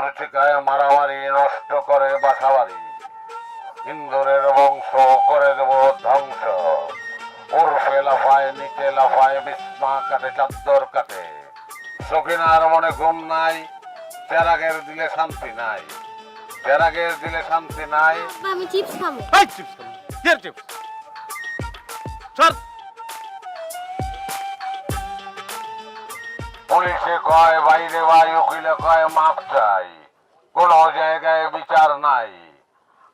ইন্দুর ঠিকায় মারামারি নষ্ট করে বাসাবাড়ি, ইন্দুরের বংশ করে দেব ধ্বংস। উর্ফে লাফায় নিচে লাফায় বিছনা কাটে চাদর কাটে, সখিনার মনে ঘুম নাই, চেরাগের দিলে শান্তি নাই, চেরাগের দিলে শান্তি নাই। আমি চিপস খাবো। এই চিপস খাবো, কে চিপস? সর। পুলিশে কয় বাইরে ভাই, উকিলে কয় মাপ চাই, কোন জায়গায় বিচার নাই।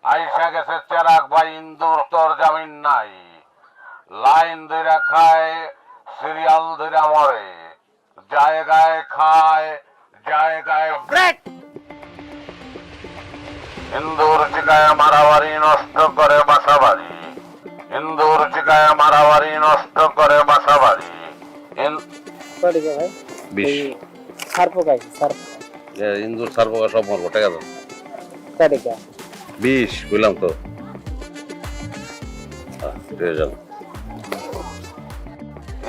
আইসা গেছে চেরাগ ভাই, ইন্দুর তোর জামিন নাই। লাইন ধইরা খায়, সিরিয়াল ধইরা মরে, জায়গায় খায়, জায়গায় ব্রেক। ইন্দুর ঠিকায় মারামারি নষ্ট করে বাসাবাড়ি, ইন্দুর ঠিকায় মারামারি নষ্ট করে বাসাবাড়ি। কয়টা ভাই? 20 সার পোকাই সার ইন্দুর সার পোকা সব মরবো, টাকা দাও। কয়টা? 20 বললাম তো।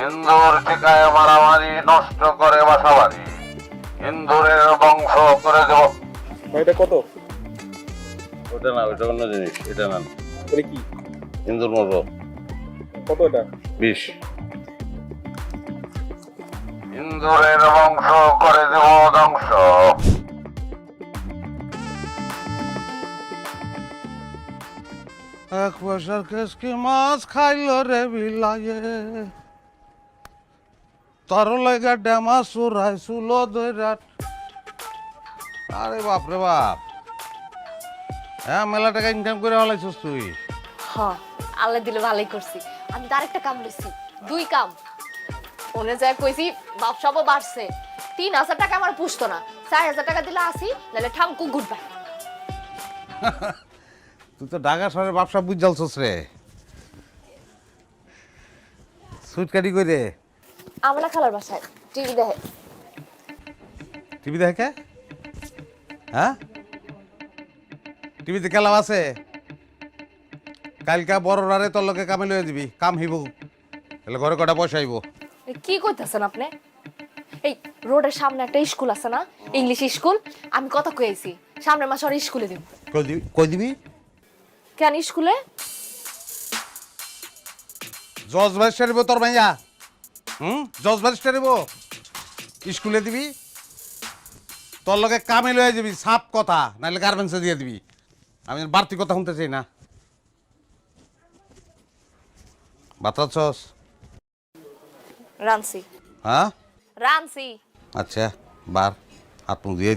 ইন্দুর ঠিকায় মারামারি নষ্ট করে বাসাবাড়ি, ইন্দুরের বংশ করে দেব। এটা কত? ওটা না, ওটা অন্য জিনিস, এটা না। এটা কি? ইন্দুর মরবো। কত এটা? 20। ইন্দুরের বংশ করে দেব ধ্বংস। এক পয়সার কেসকি মাছ খাইল রে বিলায়ে, তোর লাগা ডেমা চুরাই চুলো দৈরাট। আরে বাপ রে বাপ, হ্যাঁ মেলা টাকা ইনকাম করে হলাইছিস তুই। হ্যাঁ, আল্লাহ দিলে ভালোই করছি। আমি তো আরেকটা কাম লইছি, 2 কাম। ওনে যায় কইছি ব্যবসাও বাড়ছে, 3000 টাকা আমার পুষতো না, 4000 টাকা দিলে আসি, নাহলে ঠাঙ্কু গুড বাই। তুই তো ঢাকা শহরের ব্যবসা বুঝালছিস রে। সুইট কাটি করে আমরা খালার বাসায় টিভি দেখে। টিভি দেখে? হ্যাঁ, টিভিতে খেলাম আছে। কালকা বড় রারে তোর লোকে কামে লয়ে দিবি, কাম হইব, তাহলে ঘরে কটা পয়সা আইব। কি কইতাছেন আপনি? এই রোডের সামনে একটা স্কুল আছে না, ইংলিশ স্কুল, আমি কথা কইছি সামনের মাসে আর স্কুলে দিব। কই দিবি? কেন স্কুলে? জজ ব্যারিস্টার দিব তোর ভাইয়া। জজ ব্যারিস্টার দিব, স্কুলে দিবি, তোর লগে কামে লয়ে যাবি। সাপ কথা, নাহলে গার্মেন্টসে দিয়ে দিবি। আমি বাড়তি কথা শুনতে চাই না। বাতাচ্ছস? রানসি। হ্যাঁ রানসি। আচ্ছা, বার হাত মুখ দিয়ে